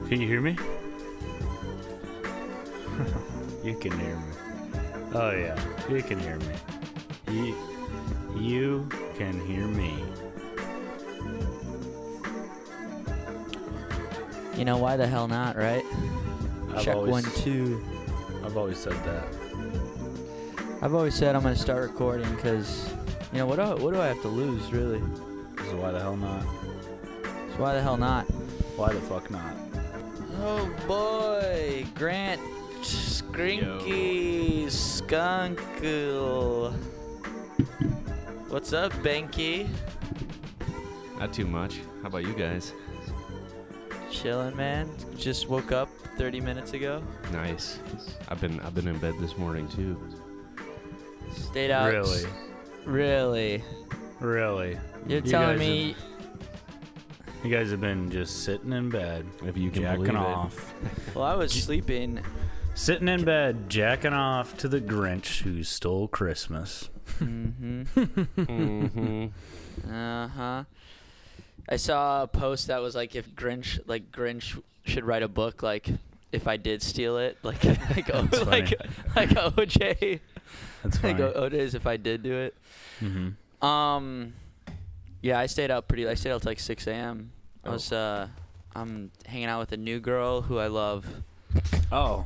Can you hear me? You can hear me. Oh yeah, you can hear me. You can hear me. You know, why the hell not, right? Check 1, 2. I've always said that. I've always said I'm going to start recording because, you know, what do I have to lose, really? So why the hell not? So why the hell not? Why the fuck not? Oh boy, Grant Skrinky Skunkle. What's up, Benky? Not too much. How about you guys? Chillin', man. Just woke up 30 minutes ago. Nice. I've been in bed this morning too. Stayed out. Really? Really? You're telling me? You guys have been just sitting in bed, If you can jacking believe off. Well, I was sleeping. Sitting in bed, jacking off to the Grinch who stole Christmas. Mm-hmm. it. Mm-hmm. Uh-huh. I saw a post that was like, if Grinch should write a book, like, if I did steal it, like OJ. That's funny. Like OJ's if I did do it. Mm-hmm. Yeah, I stayed up till like 6 a.m. I was I'm hanging out with a new girl who I love. Oh.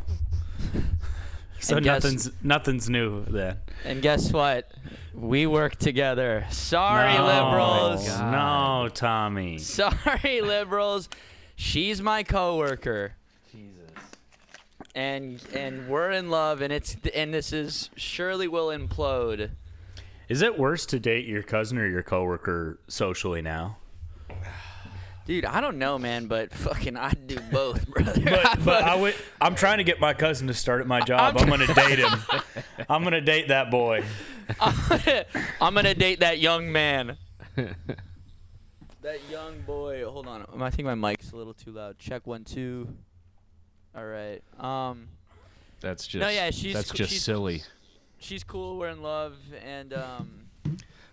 So And nothing's new then. And guess what? We work together. Sorry, No. liberals. Oh my God. No, Tommy. Sorry, liberals. She's my coworker. Jesus. And we're in love, and this is surely will implode. Is it worse to date your cousin or your coworker socially now? Dude, I don't know, man, but fucking I'd do both, brother. But I'm trying to get my cousin to start at my job. I'm gonna date him. I'm gonna date that boy. I'm gonna date that young man. That young boy. Hold on. I think my mic's a little too loud. Check 1, 2. All right. That's just. No, yeah, she's silly. She's cool. We're in love, and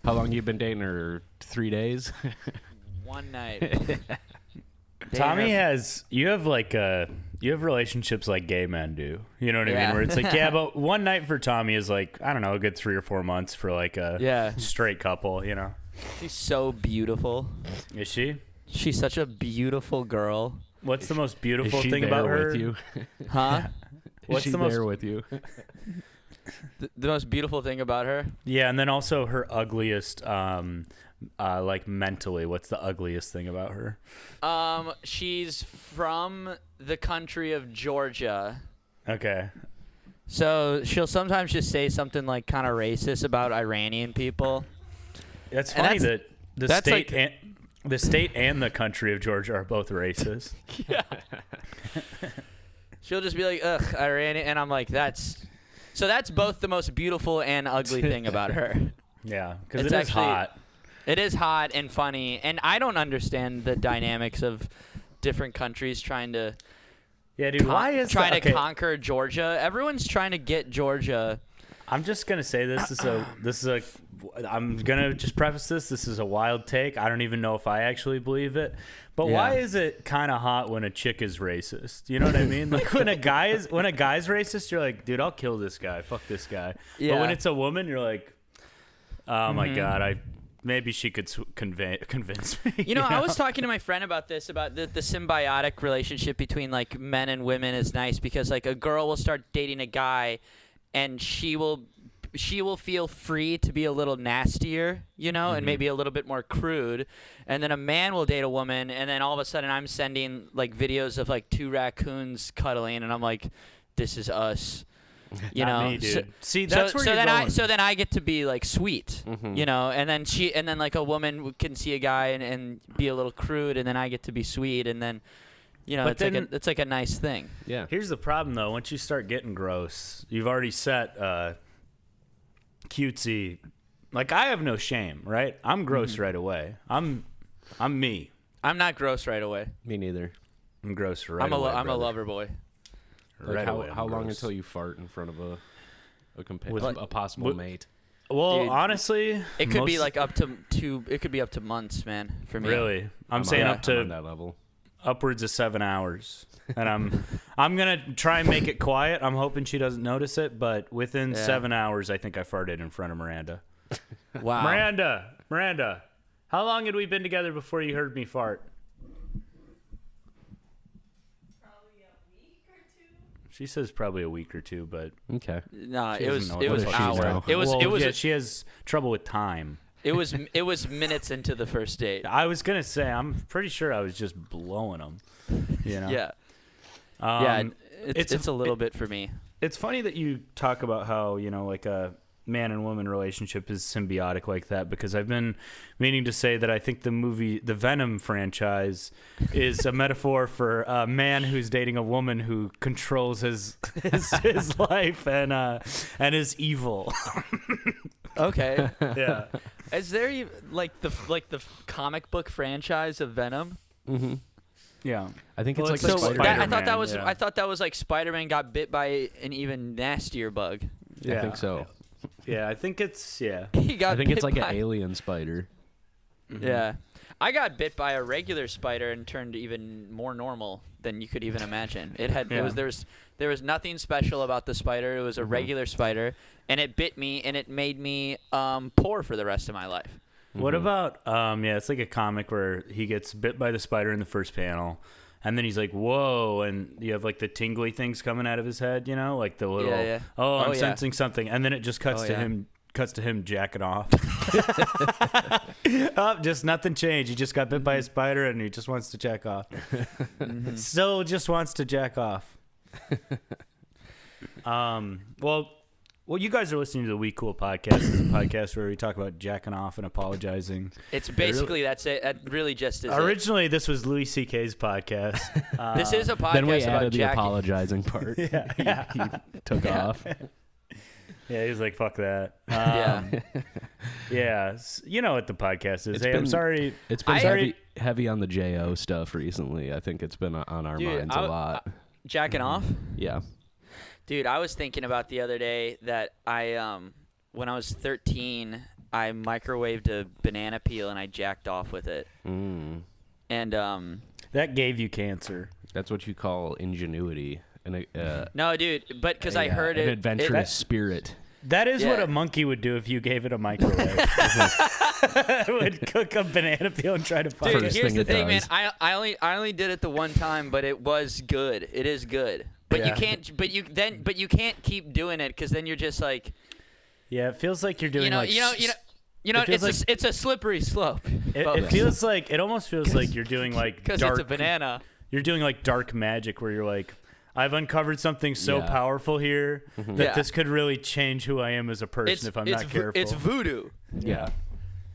How long you been dating her? 3 days. one night. Tommy you have relationships like gay men do. You know what I Yeah. mean? Where it's like, yeah, but one night for Tommy is like, I don't know, a good 3 or 4 months for like a straight couple, you know? She's so beautiful. Is she? She's such a beautiful girl. What's the most Is beautiful she thing there about her? with you? Huh? What's Is she the most there with you? The most beautiful thing about her? Yeah, and then also her ugliest, like mentally, what's the ugliest thing about her? She's from the country of Georgia. Okay. So she'll sometimes just say something like kind of racist about Iranian people. It's And funny that's- that that's the state and the country of Georgia are both racist. Yeah. She'll just be like, ugh, Iranian. And I'm like, that's both the most beautiful and ugly thing about her. Yeah, because It's it is actually- hot. It is hot and funny. And I don't understand the dynamics of different countries trying to Yeah, dude, why is trying to okay, conquer Georgia. Everyone's trying to get Georgia. I'm just gonna say this is a I'm gonna just preface this is a wild take. I don't even know if I actually believe it. But why Yeah. is it kind of hot when a chick is racist? You know what I mean? Like when a guy's racist, you're like, dude, I'll kill this guy. Fuck this guy. Yeah. But when it's a woman, you're like, oh my god, maybe she could convince me. You know, I was talking to my friend about this, about the symbiotic relationship between like men and women is nice because like a girl will start dating a guy and she will feel free to be a little nastier, you know, and maybe a little bit more crude. And then a man will date a woman and then all of a sudden I'm sending like videos of like 2 raccoons cuddling and I'm like, this is us. You Not know, me, dude. See, that's where you're then going. so then I get to be like sweet, you know, and then like a woman can see a guy and be a little crude, and then I get to be sweet, and then, you know, But it's like a nice thing. Yeah. Here's the problem, though. Once you start getting gross, you've already set cutesy. Like, I have no shame, right? I'm gross right away. I'm me. I'm not gross right away. Me neither. I'm gross right I'm away. a brother. lover boy. Like Right away, how I'm long gross. until you fart in front of With- a possible with- mate? Well, Dude, honestly, It could be most- like up to 2. It could be up to months, man. For me. Really, I'm saying I'm up to on that level. upwards of 7 hours, and I'm gonna try and make it quiet. I'm hoping she doesn't notice it, but within 7 hours, I think I farted in front of Miranda. Wow. Miranda, how long had we been together before you heard me fart? Probably a week or two. She says probably a week or two, but Okay. Nah, she it doesn't was know it was what she hour. know. It was Well, it was yeah, she has trouble with time. it was minutes into the first date. I was gonna say I'm pretty sure I was just blowing them. You know. Yeah. Yeah. It's a little bit for me. It's funny that you talk about how, like a man and woman relationship is symbiotic like that, because I've been meaning to say that I think the Venom franchise is a metaphor for a man who's dating a woman who controls his life and is evil. Okay. Yeah. Is there like the comic book franchise of Venom? Mm-hmm. Yeah. I think Well, it's it's like like a I Spider-Man. thought that was yeah. I thought that was like Spider-Man got bit by an even nastier bug. I think so. Yeah, I think it's He got I think it's bit like an by- alien spider. Yeah. I got bit by a regular spider and turned even more normal than you could even imagine. It had Yeah. there was nothing special about the spider. It was a regular spider, and it bit me and it made me poor for the rest of my life. What about it's like a comic where he gets bit by the spider in the first panel, and then he's like, whoa, and you have like the tingly things coming out of his head, like the little Yeah. I'm Oh, yeah. sensing something, and then it just cuts Oh, to yeah. him jacking off. Just nothing changed. He just got bit by a spider and he just wants to jack off. Still just wants to jack off. Well, you guys are listening to the We Cool podcast. It's a podcast where we talk about jacking off and apologizing. It's basically that's it. That really just is it. Originally, this was Louis C.K.'s podcast. This is a podcast Then we about added the jacking. apologizing part. Yeah. He took off. Yeah, he was like, fuck that. Yeah. Yeah. You know what the podcast is. It's Hey, I'm been- sorry. It's been Sorry. heavy on the JO stuff recently. I think it's been on our Dude, minds a lot. Jacking off? Yeah. Dude, I was thinking about the other day that I when I was 13, I microwaved a banana peel and I jacked off with it. Mm. And That gave you cancer. That's what you call ingenuity and no, dude, but because I heard an it adventurous spirit. That is what Yeah. a monkey would do if you gave it a microwave. It would cook a banana peel and try to find Dude, First here's thing the it thing, man. does. I only did it the one time, but it was good. It is good. But you Yeah. can't. But you can't keep doing it because then you're just like. Yeah, it feels like you're doing like. It feels It's a slippery slope. It feels like it almost feels like you're doing like because dark. it's a banana. You're doing like dark magic where you're like, I've uncovered something so Yeah. powerful here that Yeah. this could really change who I am as a person if I'm not careful. It's voodoo. Yeah.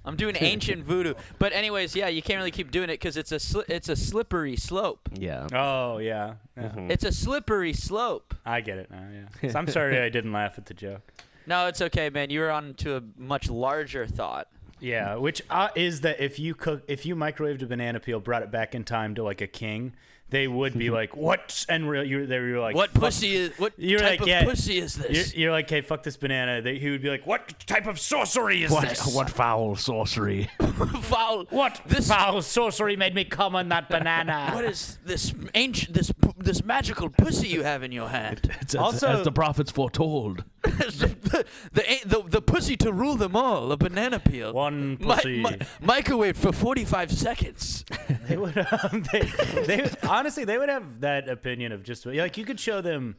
I'm doing ancient voodoo. But anyways, yeah, you can't really keep doing it because it's a slippery slope. Yeah. Oh yeah, It's a slippery slope. I get it now. Yeah, so I'm sorry I didn't laugh at the joke. No, it's okay, man. You were on to a much larger thought. Yeah, which is that if you microwaved a banana peel, brought it back in time to like a king, they would be like, "What?" And you're like, What "Fuck." pussy is? What You're type like, of yeah, pussy is this? You're like, "Hey, fuck this banana." He would be like, "What type of sorcery is this? What foul sorcery? Foul. What This- foul sorcery made me come on that banana?" What is this ancient this magical pussy you have in your hand? It's Also- as the prophets foretold. the pussy to rule them all. A banana peel. One pussy. Microwave for 45 seconds. They would, honestly, they would have that opinion of just like you could show them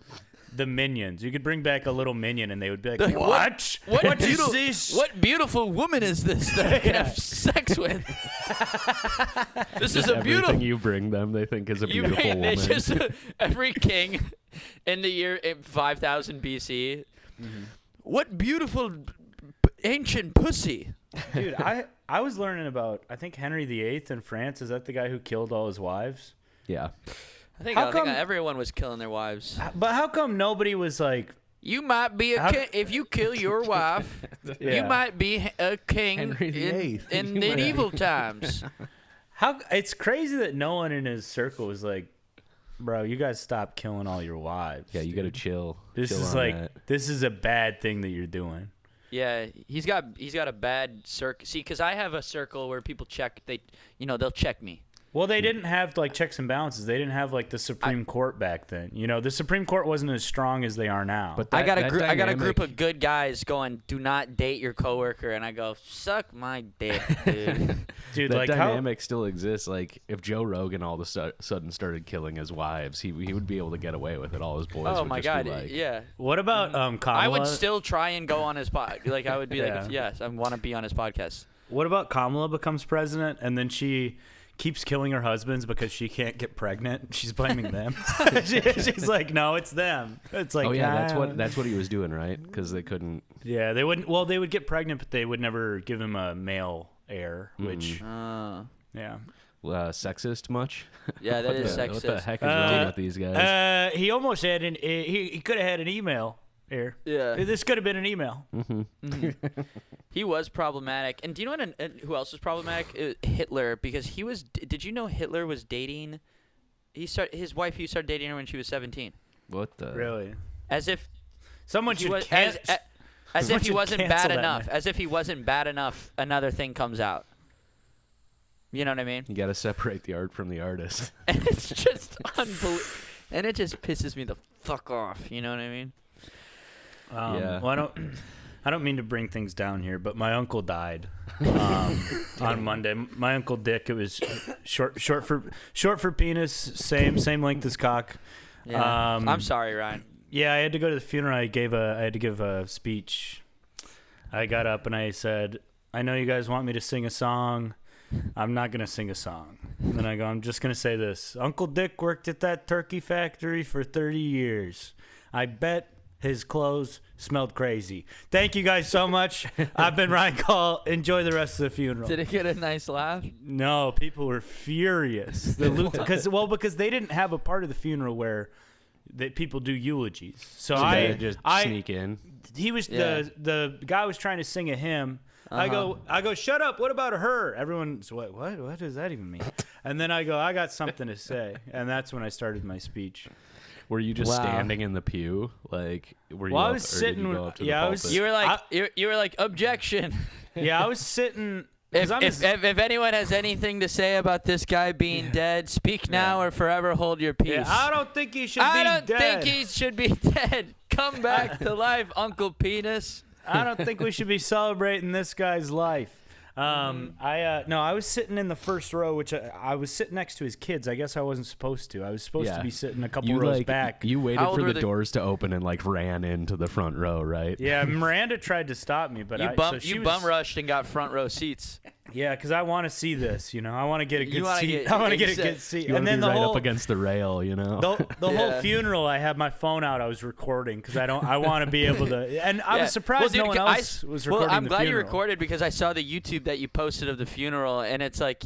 the minions. You could bring back a little minion, and they would be like, Like, "What? What What is beautiful, this?" What beautiful woman is this that I can have sex with? This is a Everything beautiful. you bring them, they think is a You beautiful mean woman. it's just every king in the year 5000 BC. What beautiful ancient pussy. Dude, I was learning about, I think Henry VIII in France. Is that the guy who killed all his wives? Yeah. I think How come- everyone was killing their wives. But how come nobody was like, You might be How- if you kill your wife, you Yeah. might be a king Henry VIII. in You might- medieval times. how? It's crazy that no one in his circle was like, bro, you guys stop killing all your wives. Yeah, you got to dude. chill. This chill is on like, that. this is a bad thing that you're doing. Yeah, he's got a bad circle. See, because I have a circle where people check they'll check me. Well, they didn't have like checks and balances. They didn't have like the Supreme Court back then. You know, the Supreme Court wasn't as strong as they are now. But I got a that group. I got a dynamic- group of good guys going. Do not date your coworker, and I go, suck my dick, dude. dude, that like dynamic still exists. Like if Joe Rogan all of a sudden started killing his wives, he would be able to get away with it. All his boys. Oh would my just god, be like, yeah. what about Kamala? I would still try and go on his pod. Like I would be Yeah. like, yes, I want to be on his podcast. What about Kamala becomes president and then she keeps killing her husbands because she can't get pregnant? She's blaming them. She's like, no, it's them. It's like, oh yeah, "Ah." that's what he was doing, right? Because they couldn't. Yeah, they wouldn't. Well, they would get pregnant, but they would never give him a male heir. Which, yeah. Sexist much? Yeah, that is What the sexist. heck is wrong with these guys? He almost had an. He could have had an email heir. Yeah. This could have been an email. He was problematic. And do you know who else was problematic? Hitler, because he was. Did you know Hitler was dating? His wife. He started dating her when she was 17. What the? Really? As if Someone he should was, can- as someone if he should wasn't cancel bad that enough. man. As if he wasn't bad enough. Another thing comes out. You know what I mean? You got to separate the art from the artist. And it's just unbelievable. And it just pisses me the fuck off. You know what I mean? Yeah. Well, I don't mean to bring things down here, but my uncle died on Monday. My uncle Dick. It was short for penis. Same length as cock. Yeah. I'm sorry, Ryan. Yeah, I had to go to the funeral. I had to give a speech. I got up and I said, "I know you guys want me to sing a song. I'm not gonna sing a song." And then I go, "I'm just gonna say this. Uncle Dick worked at that turkey factory for 30 years. I bet his clothes smelled crazy. Thank you guys so much. I've been Ryan Call. Enjoy the rest of the funeral." Did it get a nice laugh? No, people were furious. Because they didn't have a part of the funeral where that people do eulogies. So They just sneak in. he was Yeah. the guy was trying to sing a hymn. I go, shut up. What about her? Everyone's what does that even mean? And then I go, I got something to say, and that's when I started my speech. Were you just Wow. standing in the pew? Like, were you? Well, I up, was or did you sitting. go up to Yeah, the I was. pulpit? You were like, you were like, objection. Yeah, I was sitting. 'cause If anyone has anything to say about this guy being dead, speak now or forever hold your peace. yeah, I don't think he should be I don't dead. think he should be dead. Come back to life, Uncle Penis. I don't think we should be celebrating this guy's life. I was sitting in the first row, which I was sitting next to his kids. I guess I wasn't supposed to. I was supposed to be sitting a couple rows back. You waited How old for were the the- doors to open and like ran into the front row, right? Yeah, Miranda tried to stop me, but You bum rushed and got front row seats. Yeah, because I want to see this. I want to get a good wanna seat. get- I want to get a exact- good seat. You And want to then be the right whole up against the rail, you know. the whole Yeah. funeral, I had my phone out. I was recording because I want to be able to. And I Yeah. was surprised Well, no dude, one else was recording Well, I'm the glad you funeral. recorded because I saw the YouTube that you posted of the funeral, and it's like,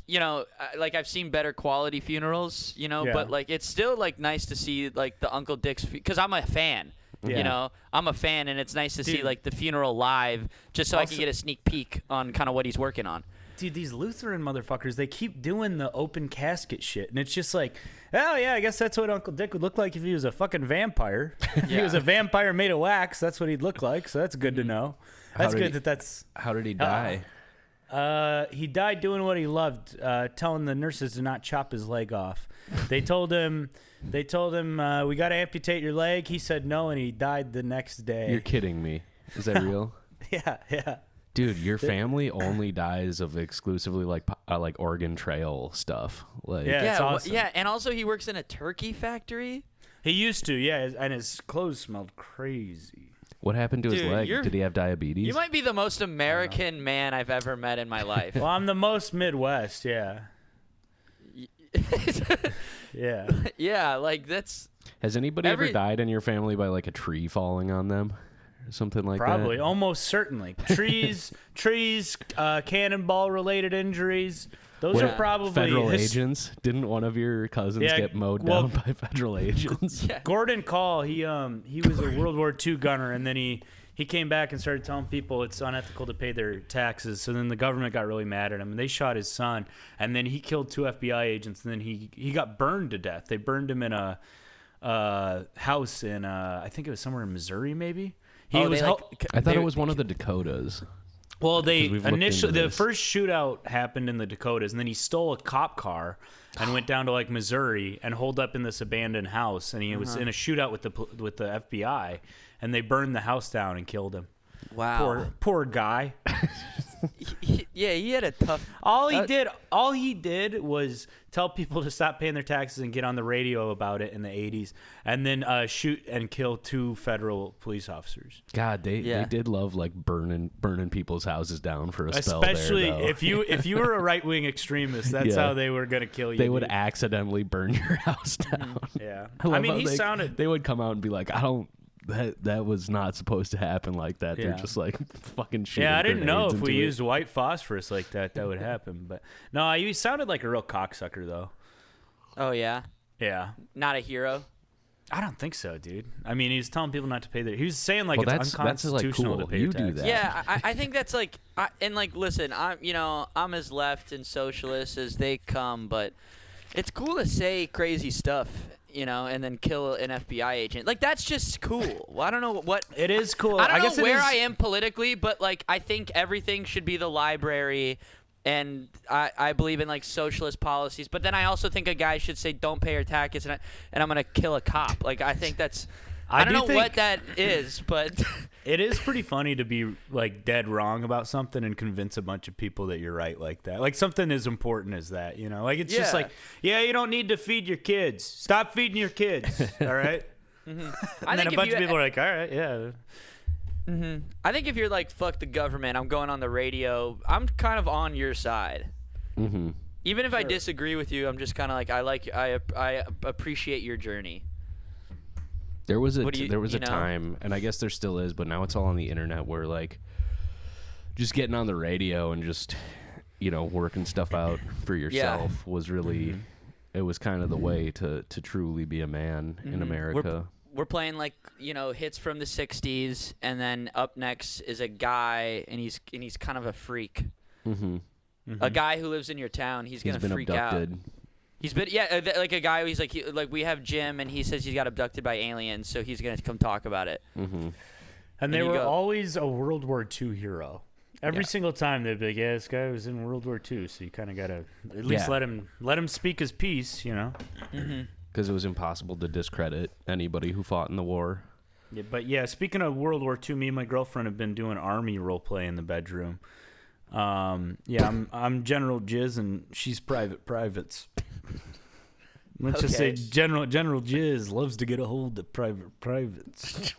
like I've seen better quality funerals, Yeah. but like it's still like nice to see like the Uncle Dick's because I'm a fan. Yeah. I'm a fan, and it's nice to see Dude. like the funeral live, just so I Also- can get a sneak peek on kind of what he's working on. Dude, these Lutheran motherfuckers, they keep doing the open casket shit. And it's just like, oh, yeah, I guess that's what Uncle Dick would look like if he was a fucking vampire. If he Yeah. was a vampire made of wax, that's what he'd look like. So that's good to know. That's did good he- that's... How did he die? He died doing what he loved, telling the nurses to not chop his leg off. They told him, we got to amputate your leg. He said no, and he died the next day. You're kidding me. Is that real? Yeah. Dude, your family only dies of exclusively like Oregon Trail stuff. Like, Yeah. It's awesome. Yeah, and also he works in a turkey factory. He used to, yeah, and his clothes smelled crazy. what happened to his Dude, leg? you're- Did he have diabetes? You might be the most American man I've ever met in my life. Well, I'm the most Midwest, yeah. Yeah. Yeah, like that's Has anybody Every- ever died in your family by like a tree falling on them? Or something like Probably, that? almost certainly. Trees, cannonball-related injuries. Those What- are probably federal agents. Didn't one of your cousins Yeah, get mowed well- down by federal agents? yeah. Gordon Call. He was a World War II gunner, and then he came back and started telling people it's unethical to pay their taxes. So then the government got really mad at him, and they shot his son. And then he killed 2 FBI agents, and then he got burned to death. They burned him in a house in I think it was somewhere in Missouri, maybe. He Oh, was they, hel- like, I thought they- it was one of the Dakotas. Well, they we've looked initially into the this. first shootout happened in the Dakotas, and then he stole a cop car and went down to like Missouri and holed up in this abandoned house, and he was in a shootout with the FBI, and they burned the house down and killed him. Wow. Poor guy. Yeah, he had a tough. All he did was tell people to stop paying their taxes and get on the radio about it in the 80s, and then shoot and kill 2 federal police officers. God, they Yeah. did love like burning people's houses down for a spell. Especially there, though. if you were a right wing extremist, that's Yeah. how they were gonna kill you. they would dude. accidentally burn your house down. Yeah, I I love mean, how he sounded. They would come out and be like, "I don't. That was not supposed to happen like that." They're Yeah. just like fucking shooting. Yeah, I didn't know grenades if we into it. used white phosphorus like that would happen. But no, he sounded like a real cocksucker, though. Oh yeah, Yeah, not a hero. I don't think so, dude. I mean, he was telling people not to pay their. He was saying like Well, it's that's, like, unconstitutional cool. to pay You your do taxes. that. Yeah, I think that's like, and like, listen, I'm as left and socialist as they come, but it's cool to say crazy stuff, and then kill an FBI agent. Like that's just cool. Well, I don't know what. It is cool. I don't guess know it where is- I am politically, but like I think everything should be the library, and I believe in like socialist policies. But then I also think a guy should say don't pay your taxes, and I'm gonna kill a cop. Like I think that's. I don't do know think- what that is, but It is pretty funny to be like dead wrong about something and convince a bunch of people that you're right like that. Like something as important as that, Like it's just Yeah. like, yeah, you don't need to feed your kids. Stop feeding your kids. All right. I And then think a if bunch you- of people are like, all right, yeah. I think if you're like fuck the government, I'm going on the radio. I'm kind of on your side. Mm-hmm. Even if I disagree with you, I'm just kind of like I appreciate your journey. There was a What do you- there was you a know? time, and I guess there still is, but now it's all on the internet where like just getting on the radio and just working stuff out for yourself was really it was kind of the way to truly be a man in America. We're playing like hits from the '60s, and then up next is a guy, and he's kind of a freak. Mm-hmm. A guy who lives in your town. He's He's gonna been freak abducted. out. He's been like a guy. He's like we have Jim, and he says he got abducted by aliens, so he's gonna come talk about it. Mm-hmm. And they you were go- always a World War II hero. Every Yeah. single time they'd be like, yeah, this guy was in World War II, so you kind of got to at least Yeah. let him speak his piece, Because it was impossible to discredit anybody who fought in the war. Yeah, but yeah, speaking of World War II, me and my girlfriend have been doing Army role play in the bedroom. Yeah, I'm General Jizz and she's Private Privates. Let's just say Okay. General Jizz loves to get a hold of Private Privates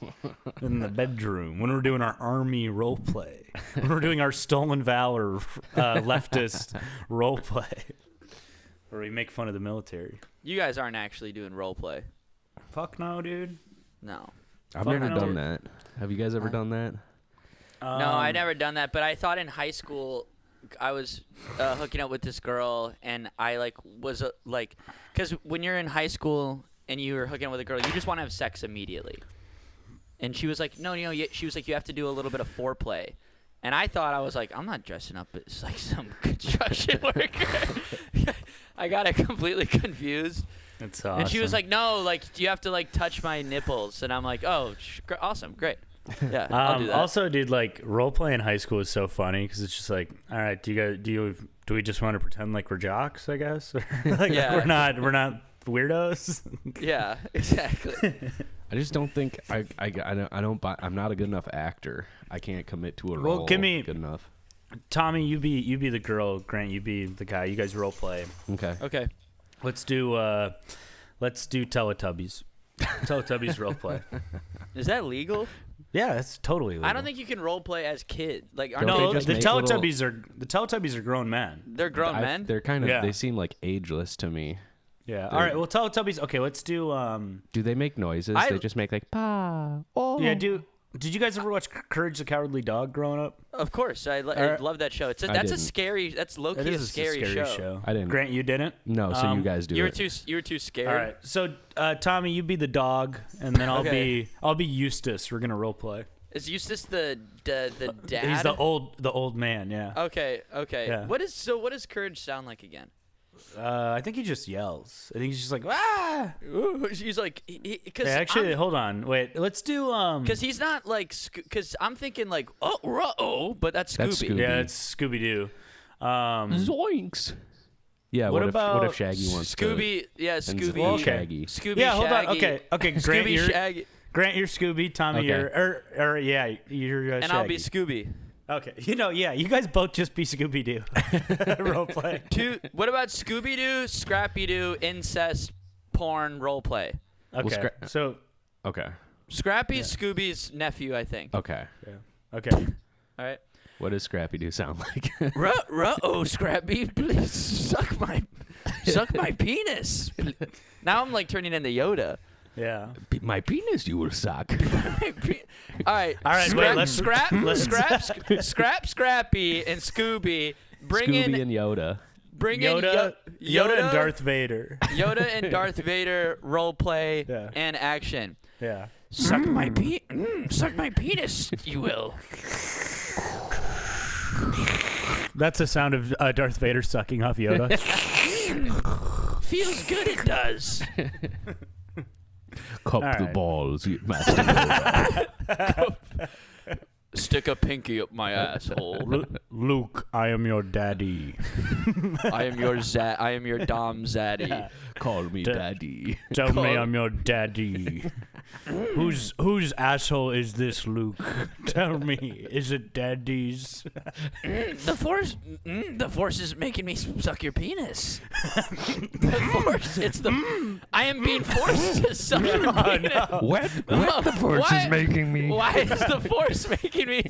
in the bedroom when we're doing our Army role play. When we're doing our Stolen Valor leftist role play, where we make fun of the military. You guys aren't actually doing role play. Fuck no, dude. No. I've Fuck never no. done that. Have you guys ever done that? No, I never done that. But I thought in high school, I was hooking up with this girl, and I was because when you're in high school and you're hooking up with a girl, you just want to have sex immediately. And she was like, no, she was like, you have to do a little bit of foreplay. And I thought, I was like, I'm not dressing up as like some construction worker. I got it completely confused. That's awesome. And she was like, no, do you have to touch my nipples? And I'm like, oh, awesome, great. Yeah, I'll do that. Also, dude, role play in high school is so funny because it's just like, all right, do we just want to pretend like we're jocks? I guess, Yeah. we're not weirdos. Yeah, exactly. I just don't think I don't buy, I'm not a good enough actor. I can't commit to a Well, role give me- good enough. Tommy, you be the girl. Grant, you be the guy. You guys role play. Okay. Okay. Let's do Teletubbies. Teletubbies role play. Is that legal? Yeah, that's totally legal. I don't think you can role play as kid. Like, Don't aren't they No, just the make Teletubbies are grown men. they're grown men? They're kind of Yeah. they seem like ageless to me. Yeah. All right. Well, Teletubbies. Okay, let's do. Do they make noises? They just make like pa. Oh. Yeah. Did you guys ever watch Courage the Cowardly Dog growing up? Of course, I Alright. love that show. I that's a didn't. scary. That's low key It a is scary, show. I didn't. Grant, you didn't. No, so you guys do You were it. you were too scared. All right. So, Tommy, you be the dog, and then Okay. I'll be Eustace. We're gonna role play. Is Eustace the dad? He's the old man. Yeah. Okay. Yeah. What does Courage sound like again? I think he just yells. I think he's just like, ah. He's like, because Hey, actually, hold on. Wait, let's do because he's not like, because I'm thinking like, oh, but that's Scooby. That's Scooby. Yeah, it's Scooby Doo. Zoinks. Yeah. What What about if Shaggy wants Scooby? Yeah, to? Scooby. Well, okay. Shaggy. Scooby. Yeah, hold on. Shaggy. Okay. Grant, Scooby you're Shaggy, Grant, you're Scooby. Tommy, Okay. you're yeah, you're and Shaggy. I'll be Scooby. Okay, yeah, you guys both just be Scooby Doo. Role play. What about Scooby Doo, Scrappy Doo, incest, porn, role play? Okay, so Okay. Scrappy's Scooby's nephew, I think. Okay. okay, All right. What does Scrappy Doo sound like? Oh, Scrappy, please suck my penis. Now I'm like turning into Yoda. yeah. My penis you will suck. All right. Wait, let's Scrappy and Scooby bring Scooby in and Yoda. Yoda and Darth Vader. Yoda and Darth Vader role play Yeah. and action. Yeah. Suck my penis, you will. That's the sound of Darth Vader sucking off Yoda. Feels good, it does. Cup All the right. balls, you Master Yoda. Stick a pinky up my asshole. Luke, I am your daddy. I am your Dom Zaddy. Call me daddy. Tell me I'm your daddy. Whose asshole is this, Luke? Tell me, is it daddy's? The force is making me suck your penis. The force, I am being forced to suck your penis. What the force Why- is making me? Why is the force making me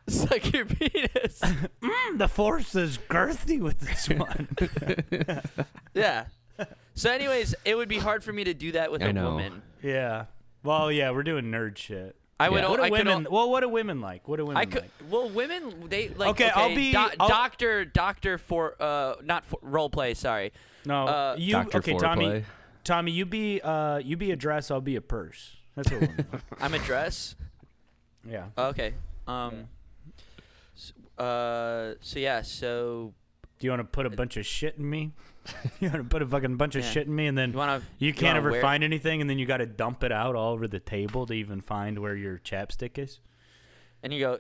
suck your penis? The force is girthy with this one. Yeah. So, anyways, it would be hard for me to do that with I a know. woman. Yeah. Well, yeah, we're doing nerd shit. I would. Yeah. What I do could. women? Well, what do women like? What do women I could. like? Well, women, they like. Okay, I'll be- I'll- doctor for not for role play. Sorry. No, you. Dr. Okay, Foreplay. Tommy, you be a dress. I'll be a purse. That's what women like. I'm a dress. Yeah. Okay. So yeah. So Do you want to put a bunch of shit in me? You want to put a fucking bunch of Yeah. shit in me, and then you wanna? you can't wanna ever wear- find anything, and then you got to dump it out all over the table to even find where your chapstick is. And you go.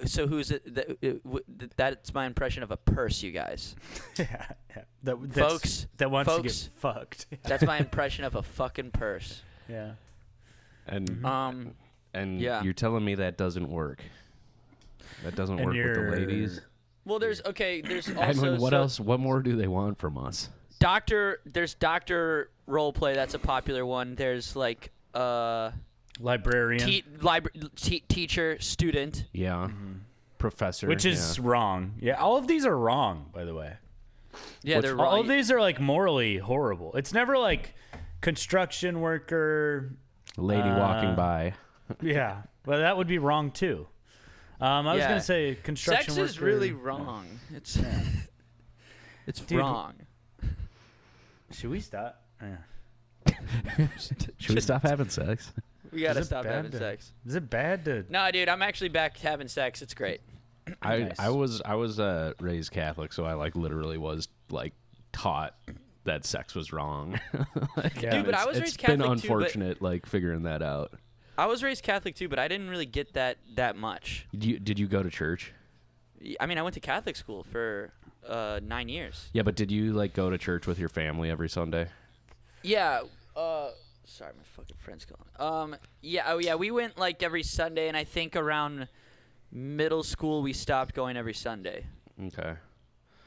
So who's it? That's my impression of a purse, you guys. Yeah. That's, Folks, that wants to folks. get fucked. That's my impression of a fucking purse. Yeah. And Yeah. you're telling me that doesn't work. That doesn't And work with the you're- ladies. Well, there's also. I mean, what so else? What more do they want from us? There's doctor role play. That's a popular one. There's like Librarian. teacher, student. Yeah. Professor. Which is wrong. Yeah, all of these are wrong, by the way. Yeah, they're All wrong. of these are like morally horrible. It's never like construction worker. lady walking by. Yeah, but that would be wrong too. I was Yeah. gonna say construction Sex worker. is really wrong. It's it's Dude, wrong. Should we stop? Yeah. Should we stop having sex? We gotta Is it stop bad having to- sex. Is it bad to? No, dude, I'm actually back having sex. It's great. Nice. I was raised Catholic, so I like literally was like taught that sex was wrong. Yeah. Dude, but I was it's raised been Catholic too, but- unfortunate like figuring that out. I was raised Catholic too, but I didn't really get that much. Did you go to church? I mean, I went to Catholic school for 9 years. Yeah, but did you like go to church with your family every Sunday? Yeah. Sorry, my fucking friend's calling. Yeah. Oh, yeah. We went like every Sunday, and I think around middle school we stopped going every Sunday. Okay.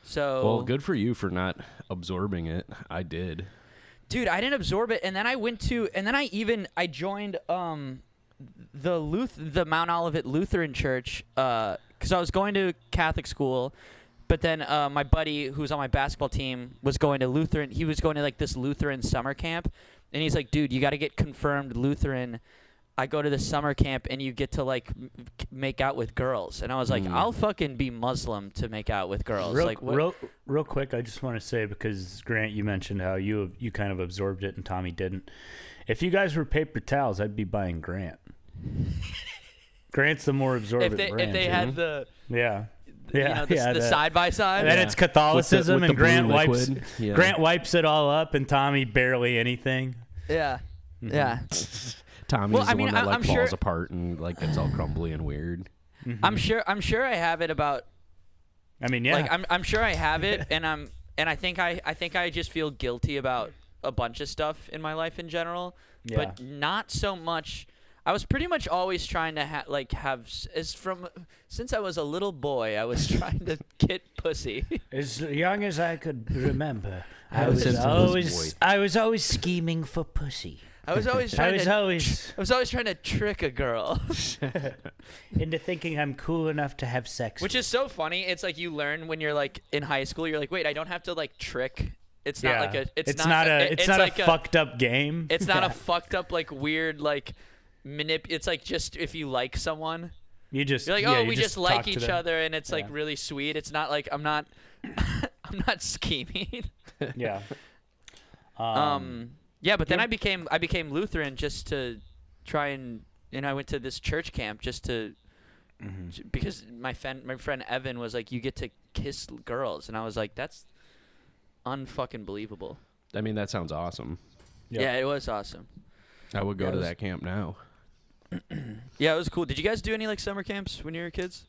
So. Well, good for you for not absorbing it. I did. Dude, I didn't absorb it, and then I I joined the Mount Olivet Lutheran Church because I was going to Catholic school, but then my buddy who's on my basketball team was going to Lutheran. He was going to like this Lutheran summer camp, and he's like, "Dude, you got to get confirmed Lutheran." I go to the summer camp and you get to like make out with girls, and I was like, I'll fucking be Muslim to make out with girls. Like, what? Real quick, I just want to say, because Grant, you mentioned how you kind of absorbed it and Tommy didn't. If you guys were paper towels, I'd be buying Grant. Grant's the more absorbent if brand. they had the yeah. the side by side. And then it's Catholicism, with the and Grant blue wipes liquid. Yeah. Grant wipes it all up, and Tommy barely anything. Yeah, yeah. Tommy's Well, I the mean, one that I'm falls sure- apart and like gets all crumbly and weird. I'm sure I have it about. I mean, yeah. Like I'm sure I have it, and I think I just feel guilty about a bunch of stuff in my life in general, Yeah. but not so much. I was pretty much always trying to since I was a little boy, I was trying to get pussy. As young as I could remember, I was always scheming for pussy. I was always I trying was to. always I was always trying to trick a girl, into thinking I'm cool enough to have sex. which is so funny. It's like you learn when you're like in high school. You're like, wait, I don't have to like trick. It's not like a. It's not a like fucked up game. It's not a fucked up like weird like It's like just if you like someone, You just you're like, yeah, oh, you we just like talk to each them. other, and it's like Yeah. really sweet. It's not like I'm not scheming. Yeah. Yeah, but then I became Lutheran just to try and I went to this church camp just to because my friend Evan was like, you get to kiss girls, and I was like, that's unfucking believable. I mean, that sounds awesome. Yep. Yeah, it was awesome. I would go Yeah, to it was- that camp now. Yeah, it was cool. Did you guys do any like summer camps when you were kids?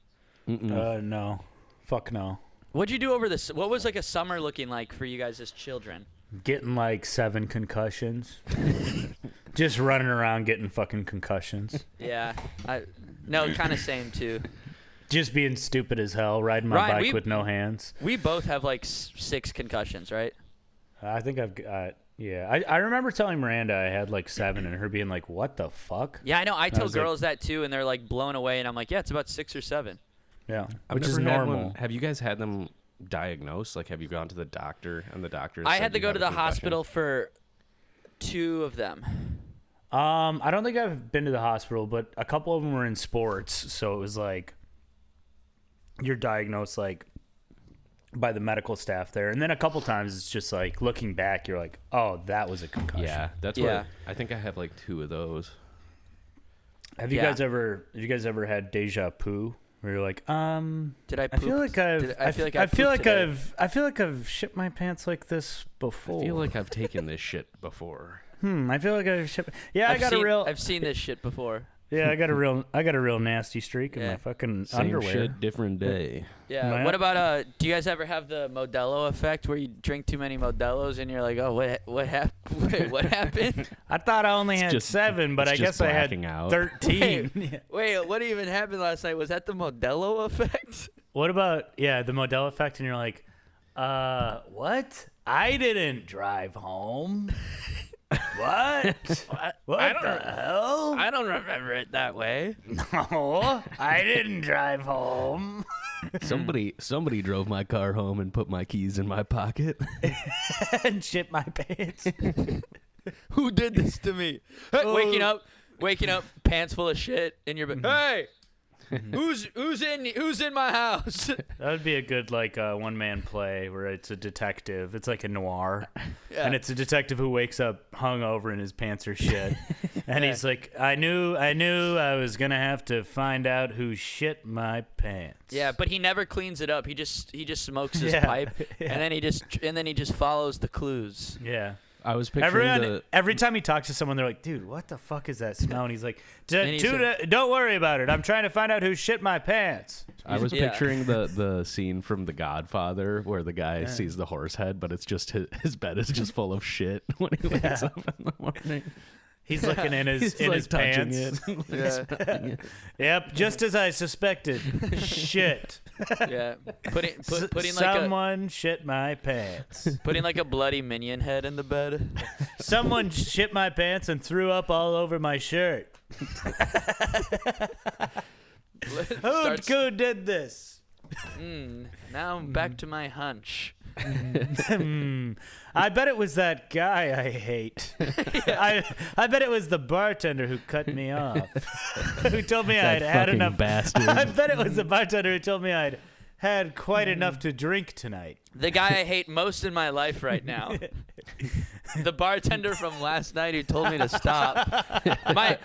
Mm-mm. No. Fuck no. What'd you do over this? What was like a summer looking like for you guys as children? Getting like 7 concussions. Just running around getting fucking concussions. Yeah, kind of same too. Just being stupid as hell, riding my Ryan, bike we- with no hands. We both have like 6 concussions, right? I think I've got, yeah. I remember telling Miranda I had like 7 and her being like, what the fuck? Yeah, I know. I tell was like- girls that too, and they're like blown away, and I'm like, yeah, it's about 6 or 7. Yeah. I've Which is never had normal. one- Have you guys had them diagnosed? Like, have you gone to the doctor and the doctor? I said had to you go have to a the concussion? hospital for 2 of them. I don't think I've been to the hospital, but a couple of them were in sports. So it was like, you're diagnosed like by the medical staff there. And then a couple times it's just like looking back, you're like, oh, that was a concussion. Yeah, that's Yeah. what I think. I have like 2 of those. Have you Yeah. guys ever had deja vu? Where you're like, Did I I poop? feel like I've, Did I feel like I feel pooped like today? I feel like I've shit my pants like this before. I feel like I've taken this shit before. I feel like I've shit. Yeah, I've seen this shit before. I got a real nasty streak in Yeah. my fucking Same underwear. shit, different day. Yeah. My- What about do you guys ever have the Modelo effect where you drink too many Modelos and you're like, oh, what happened? Wait, what happened? I thought I only had just- 7, but it's I just guess I had blacking out. 13. Wait, what even happened last night? Was that the Modelo effect? What about the Modelo effect? And you're like, what? I didn't drive home. What? What the hell? I don't remember it that way. No, I didn't drive home. Somebody drove my car home and put my keys in my pocket. And shit my pants. Who did this to me? Hey, waking up, pants full of shit in your bed. Hey, who's in my house? That would be a good one-man play where it's a detective. It's like a noir, and it's a detective who wakes up hungover and his pants are shit, and he's like, "I knew I was gonna have to find out who shit my pants." Yeah, but he never cleans it up. He just smokes his Yeah, pipe, yeah. and then he just follows the clues. Yeah. I was picturing Every time he talks to someone, they're like, "Dude, what the fuck is that smell?" And he's like, And he's "Don't worry about it. I'm trying to find out who shit my pants." I was Yeah. picturing the scene from The Godfather where the guy sees the horse head, but it's just his bed is just full of shit when he wakes up in the morning. He's looking in his He's like touching pants. it. Yep, just as I suspected. Shit. Yeah, putting like Someone shit my pants. putting like a bloody minion head in the bed. Someone shit my pants and threw up all over my shirt. Who did this? Now I'm back to my hunch. I bet it was that guy I hate. I bet it was the bartender who cut me off. Who told me I'd That had fucking enough. bastard. I bet it was the bartender who told me I'd had quite enough to drink tonight. The guy I hate most in my life right now. the bartender from last night who told me to stop. My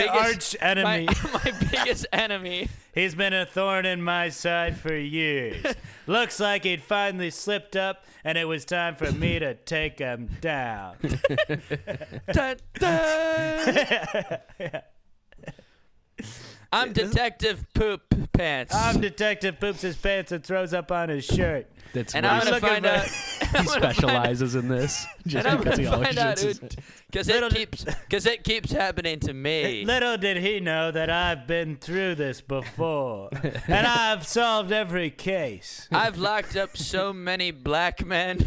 arch enemy. My biggest enemy. He's been a thorn in my side for years. Looks like he'd finally slipped up, and it was time for me to take him down. Dun, dun. I'm Detective Poop Pants. I'm Detective Poops his pants and throws up on his shirt. That's and what I'm gonna find out. he specializes in this. Just And I'm because he gonna always find out shits his- because it keeps happening to me. Little did he know that I've been through this before, and I've solved every case. I've locked up so many black men.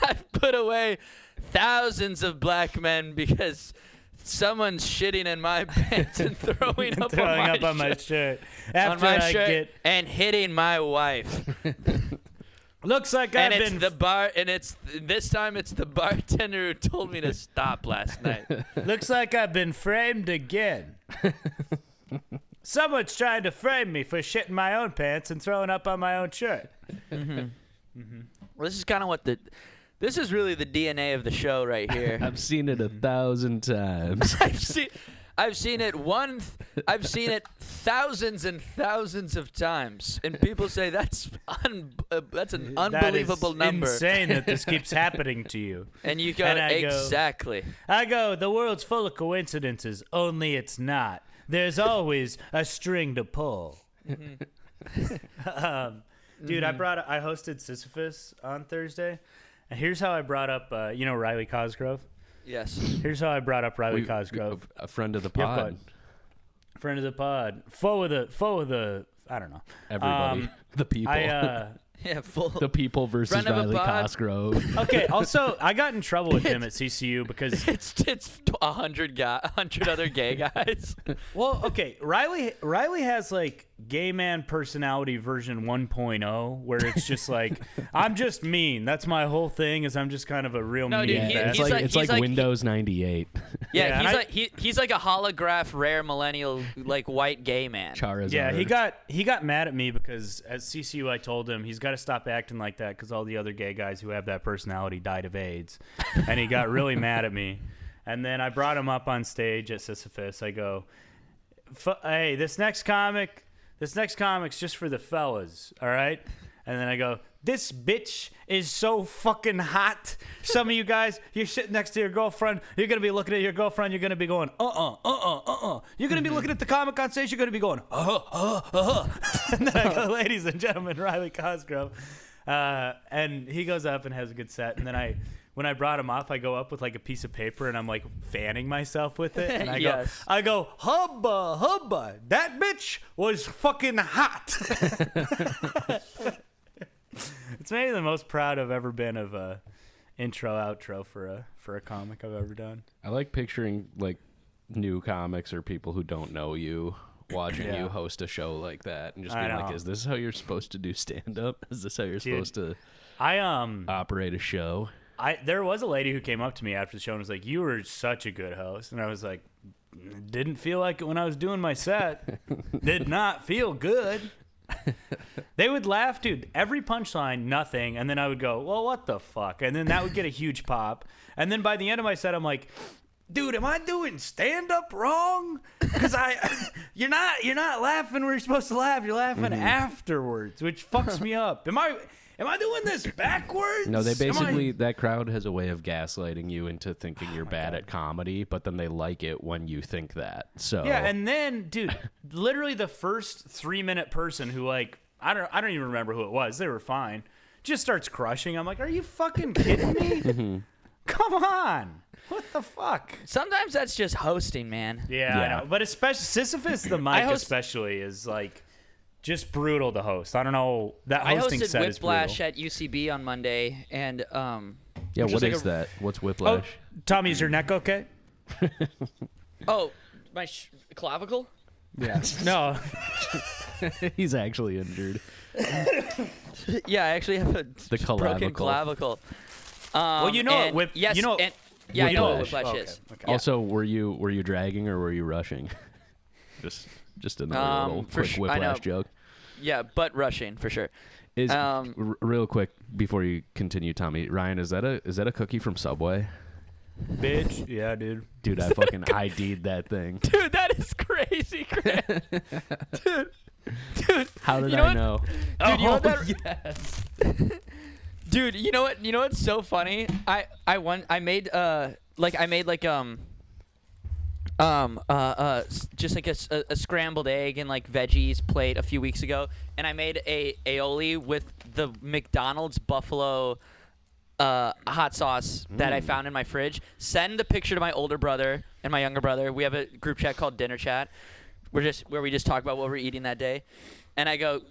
I've put away thousands of black men because someone's shitting in my pants and throwing up on my shirt. on After my I shirt get, and hitting my wife. looks like And I've it's been. this time it's the bartender who told me to stop last night. Looks like I've been framed again. Someone's trying to frame me for shitting my own pants and throwing up on my own shirt. Well, this is kind of this is really the DNA of the show right here. I've seen it 1,000 times. I've seen it thousands and thousands of times, and people say that's an unbelievable that is number. Insane that this keeps happening to you. And you go, And I go- exactly. I go, the world's full of coincidences, only it's not. There's always a string to pull. Dude, I hosted Sisyphus on Thursday, and here's how I brought up, Riley Cosgrove. Yes. Here's how I brought up Riley Cosgrove, A friend of the Yep, pod. bud. Friend of the pod, foe of the. I don't know. Everybody. The people. Yeah, full. The people versus Friend of a Riley pod. Cosgrove. Okay. Also, I got in trouble with him at CCU because It's 100 other gay guys. well, okay, Riley has like gay man personality version 1.0 where it's just like I'm just mean. That's my whole thing is I'm just kind of a real No, mean dude, bastard. It's like Windows 98. Yeah, and he's like a holograph, rare millennial, like white gay man. Charizard. Yeah, he got mad at me because at CCU I told him he's got to stop acting like that because all the other gay guys who have that personality died of AIDS, and he got really mad at me. And then I brought him up on stage at Sisyphus. I go, hey, this next comic's just for the fellas, all right? And then I go, this bitch is so fucking hot. Some of you guys, you're sitting next to your girlfriend. You're going to be looking at your girlfriend. You're going to be going, You're going to be looking at the comic on stage. You're going to be going, And then I go, ladies and gentlemen, Riley Cosgrove. And he goes up and has a good set. And then when I brought him off, I go up with like a piece of paper and I'm like fanning myself with it. And Yes. I go, hubba, that bitch was fucking hot. It's maybe the most proud I've ever been of a intro outro for a comic I've ever done. I like picturing like new comics or people who don't know you watching Yeah. you host a show like that and just I being like, know. is this how you're supposed to do stand up? Is this how you're supposed to I operate a show? there was a lady who came up to me after the show and was like, "You were such a good host," and I was like, "Didn't feel like it when I was doing my set. Did not feel good." They would laugh, dude. Every punchline, nothing, and then I would go, "Well, what the fuck?" And then that would get a huge pop. And then by the end of my set, I'm like, "Dude, am I doing stand up wrong? Because you're not laughing where you're supposed to laugh. You're laughing afterwards, which fucks me up. Am I doing this backwards? No, they Am I- basically that crowd has a way of gaslighting you into thinking you're bad at comedy, but then they like it when you think that. So Yeah, and then, dude, literally the first 3-minute person who like I don't even remember who it was. They were fine. Just starts crushing. I'm like, are you fucking kidding me? Come on. What the fuck? Sometimes that's just hosting, man. Yeah, I know. But especially Sisyphus the mic host- especially is like just brutal to host. I don't know. That I hosting hosted set is brutal. Whiplash at UCB on Monday, and yeah, which what like is that? What's Oh, Whiplash? Tommy, is your neck okay? my clavicle. Yes. No. He's actually injured. Yeah, I actually have a broken clavicle. clavicle. Well, you know and what yes, you know. and, yeah, I know what Whiplash. Whiplash Oh, is. okay. Yeah. Also, were you dragging or were you rushing? Just another little for quick I know. Whiplash joke. Yeah, butt rushing for sure. Real quick before you continue, Tommy, Ryan, is that a cookie from Subway? Bitch. Yeah, dude. Dude, I fucking ID'd that thing. Dude, that is crazy, Grant. Dude. How did you know I what? know? Dude, you know what that, yes. Dude, you know what? You know what's so funny? I made just like a scrambled egg and like veggies plate a few weeks ago, and I made a aioli with the McDonald's buffalo hot sauce that I found in my fridge. Send the picture to my older brother and my younger brother. We have a group chat called Dinner Chat. Where we just talk about what we're eating that day. And I go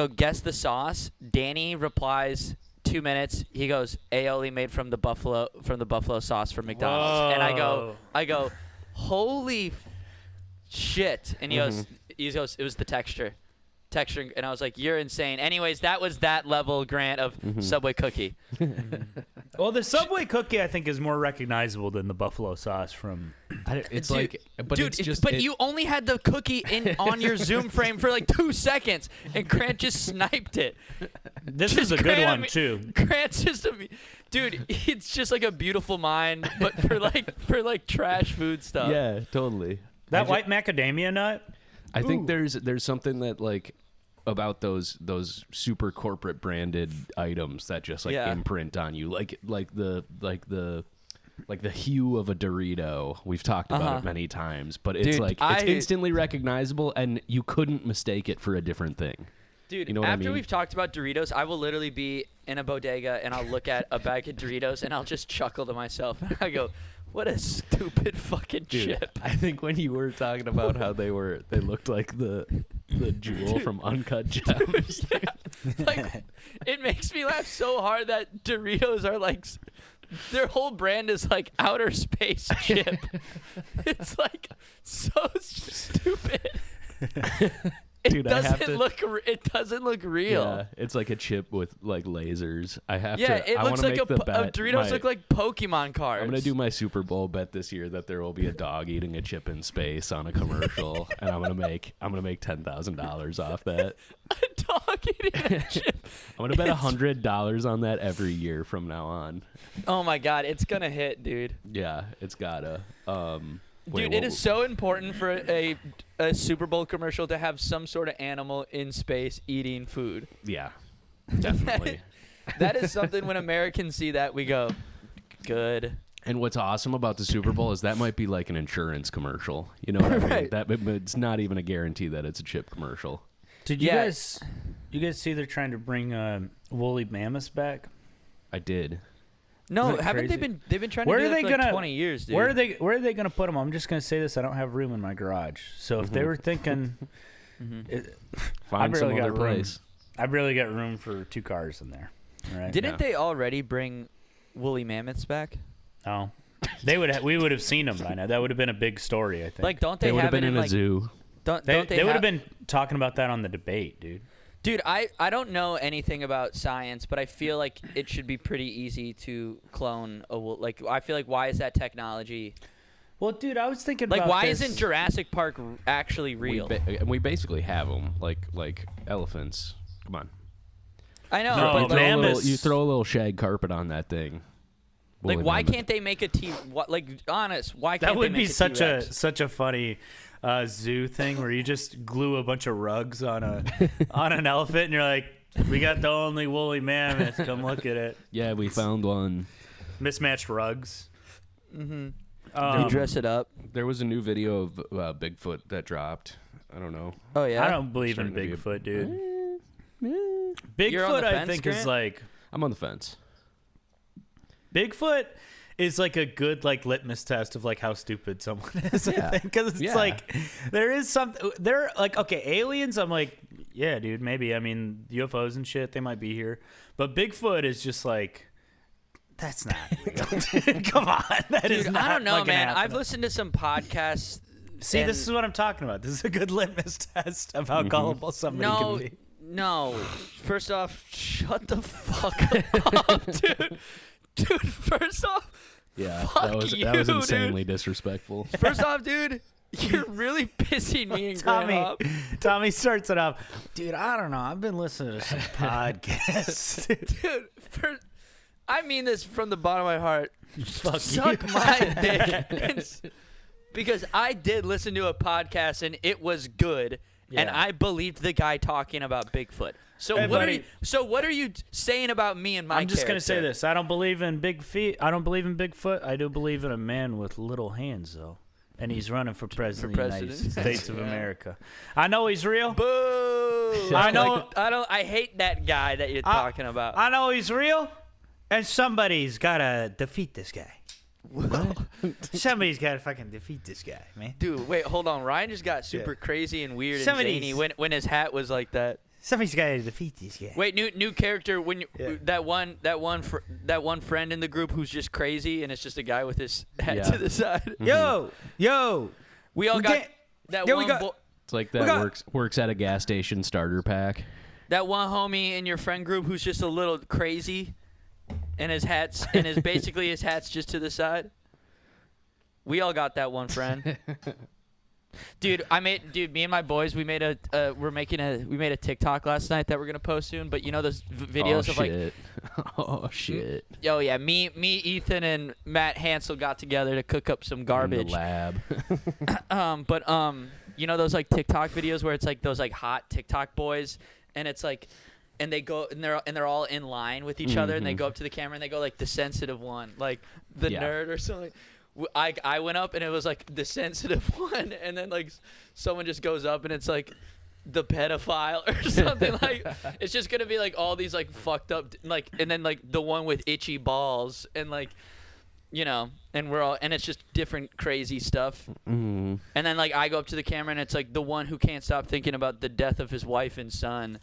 guess the sauce. Danny replies 2 minutes. He goes, aioli made from the buffalo sauce from McDonald's. Whoa. And I go, holy shit. And he goes, it was the texture. And I was like, you're insane. Anyways, that was that level, Grant, of Subway cookie. Well, the Subway cookie, I think, is more recognizable than the buffalo sauce from. It's Dude, like, but dude, it's just. but you only had the cookie on your Zoom frame for like 2 seconds, and Grant just sniped it. This Just is a good Grant, one too. Grant's just dude. It's just like a beautiful mind, but for like trash food stuff. Yeah, totally. That white macadamia nut. I think there's something that like about those super corporate branded items that just like imprint on you, like the hue of a Dorito. We've talked about it many times, but it's Dude, like it's instantly recognizable, and you couldn't mistake it for a different thing. Dude, You know what I after mean? we've talked about Doritos, I will literally be in a bodega and I'll look at a bag of Doritos and I'll just chuckle to myself. I go, what a stupid fucking Dude, chip. I think when you were talking about how they looked like the jewel from Uncut Gems. Like, it makes me laugh so hard that Doritos are like, their whole brand is like outer space chip. It's like so stupid. Dude, It doesn't look real. Yeah, it's like a chip with like lasers. It looks like Doritos look like Pokemon cards. I'm gonna do my Super Bowl bet this year that there will be a dog eating a chip in space on a commercial, and I'm gonna make $10,000 off that. a dog eating a chip. I'm gonna bet $100 on that every year from now on. Oh my god, it's gonna hit, dude. Yeah, it's gotta. Dude, it is so important for a Super Bowl commercial to have some sort of animal in space eating food. Yeah, definitely. That is something when Americans see that, we go, good. And what's awesome about the Super Bowl is that might be like an insurance commercial. You know what I mean? Right. That it's not even a guarantee that it's a chip commercial. Did you guys see they're trying to bring woolly mammoths back? I did. No, Isn't it haven't crazy? they've been trying to Where do are that they for gonna? like 20 years, dude. Where are they gonna put them? I'm just gonna say this: I don't have room in my garage. So if they were thinking, Find I some barely other got room. place. I barely got room for 2 cars in there. Right? Didn't they already bring woolly mammoths back? No, they would. We would have seen them by now. That would have been a big story. I think. Like, don't They they would have have it been in a like, zoo. Don't they they would have been talking about that on the debate, dude. Dude, I don't know anything about science, but I feel like it should be pretty easy to clone a wool. Like, I feel like, why is that technology? Well, dude, I was thinking Like, about why this. isn't Jurassic Park actually real? We basically have them like elephants. Come on. I know, No, but You like, throw, a little, mammoths- you throw a little shag carpet on that thing. like, Woolly why mammoth. can't they make a T? What, like, honest, why can't That would they make be a such T-Rex? such a funny zoo thing where you just glue a bunch of rugs on an elephant and you're like, we got the only woolly mammoth. Come look at it. Yeah, we found one. Mismatched rugs. You Um, dress it up. There was a new video of Bigfoot that dropped. I don't know. Oh yeah. I don't believe in Starting to be Bigfoot, dude. You're on Bigfoot, the I fence, think, is Grant? like I'm on the fence. Bigfoot is like a good like litmus test of like how stupid someone is. Yeah. I think because it's Yeah. like there is something. They're like okay, aliens. I'm like, yeah, dude, maybe. I mean, UFOs and shit, they might be here, but Bigfoot is just like. That's not real. Come on, that is Dude, not I don't know, fucking man. I've happening. listened to some podcasts. See, and- this is what I'm talking about. This is a good litmus test of how gullible somebody No, can be. no. First off, shut the fuck up, dude. Dude, first off, Yeah, Fuck that was you, that was dude. insanely disrespectful. First off, dude, You're really pissing me and Tommy, Grant off. Tommy starts it off. Dude, I don't know. I've been listening to some podcasts. Dude, I mean this from the bottom of my heart. Fuck Suck you. my dick. Because I did listen to a podcast and it was good, and Yeah. I believed the guy talking about Bigfoot. So Hey, what buddy. what are you saying about me and my I'm just gonna say character? this. I don't believe in big feet. I don't believe in Bigfoot. I do believe in a man with little hands, though, and he's running for president of the United president. States of America. I know he's real. Boo! I know- I hate that guy that you're talking about. I know he's real, and somebody's gotta defeat this guy. Somebody's gotta fucking defeat this guy, man. Dude, wait, hold on. Ryan just got super crazy and weird and Somebody's- zany when his hat was like that. Somebody's gotta defeat this guy. Wait, new character when you, Yeah. that one friend in the group who's just crazy and it's just a guy with his head Yeah. to the side. Yo, We all We got can't- that yeah, one we got- It's like We that got- works at a gas station starter pack. that one homie in your friend group who's just a little crazy and his hat's basically his hat's just to the side. We all got that one friend. Dude, me and my boys, we made a TikTok last night that we're gonna post soon. But you know those videos oh, of like, shit. Oh shit. oh yeah, me, Ethan, and Matt Hansel got together to cook up some In garbage. the lab. You know those like TikTok videos where it's like those like hot TikTok boys, and it's like, and they go and they're all in line with each other, and they Mhm. go up to the camera and they go like the sensitive one, like the Yeah. nerd or something. I went up and it was like the sensitive one, and then like someone just goes up and it's like the pedophile or something. Like it's just gonna be like all these like fucked up like, and then like the one with itchy balls and like, you know, and we're all, and it's just different crazy stuff. Mm. And then like I go up to the camera and it's like the one who can't stop thinking about the death of his wife and son.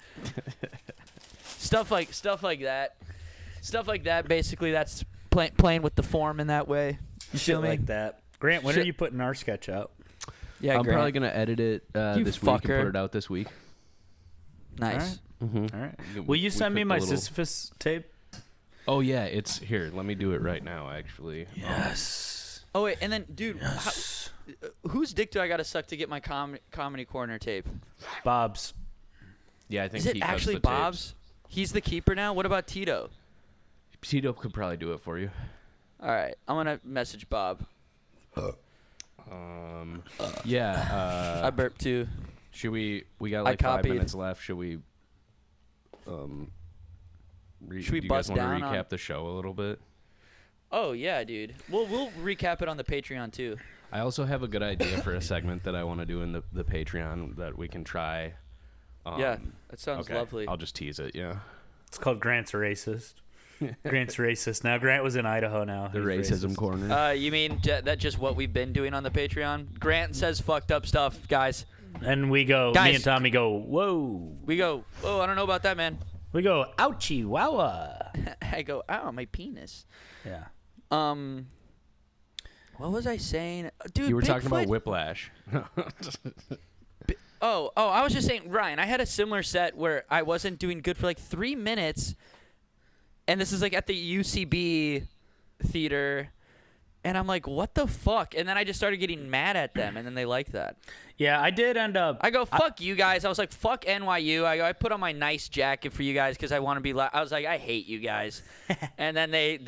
stuff like that. Stuff like that. Basically, that's playing with the form in that way. You feel shit me? like that. Grant, when Shit. are you putting our sketch out? Yeah, I'm Grant. probably gonna edit it You this week and fucker. put it out this week. Nice. Mm-hmm. All right. Will you send me my Sisyphus tape? Oh yeah, it's here. Let me do it right now. Actually. Yes. Oh wait, and then dude, whose dick do I gotta suck to get my comedy corner tape? Bob's. Yeah, I think Is it he cuts actually the tapes. Bob's? He's the keeper now. What about Tito? Tito could probably do it for you. All right, I'm gonna message Bob. Yeah. I burped too. Should we? We got I like 5 copied. minutes left. Should we? Should we do you bust guys want down to on- recap the show a little bit? Oh yeah, dude. We'll recap it on the Patreon too. I also have a good idea for a segment that I want to do in the Patreon that we can try. Yeah, that sounds okay. lovely. I'll just tease it. Yeah. It's called Grant's Racist. Grant's Racist. Now, Grant was in Idaho now. The He's racism racist. corner. You mean that just what we've been doing on the Patreon? Grant says fucked up stuff, guys. And we go, me Guys. and Tommy go, whoa. We go, oh, I don't know about that, man. We go, ouchie, wowa. I go, ow, my penis. Yeah. What was I saying? Dude, you were talking about Bigfoot- Whiplash. Oh, I was just saying, Ryan, I had a similar set where I wasn't doing good for like 3 minutes, and this is like at the UCB theater, and I'm like, what the fuck? And then I just started getting mad at them, and then they liked that. Yeah, I did end up. I go, fuck you guys. I was like, fuck NYU. I put on my nice jacket for you guys because I want to be. I was like, I hate you guys. And then they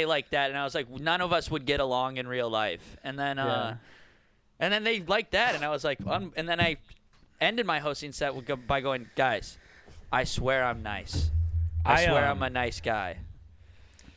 liked that, and I was like, none of us would get along in real life. And then Yeah. and then they liked that, and I was like, and then I ended my hosting set by going, guys, I swear I'm nice. I swear I'm a nice guy.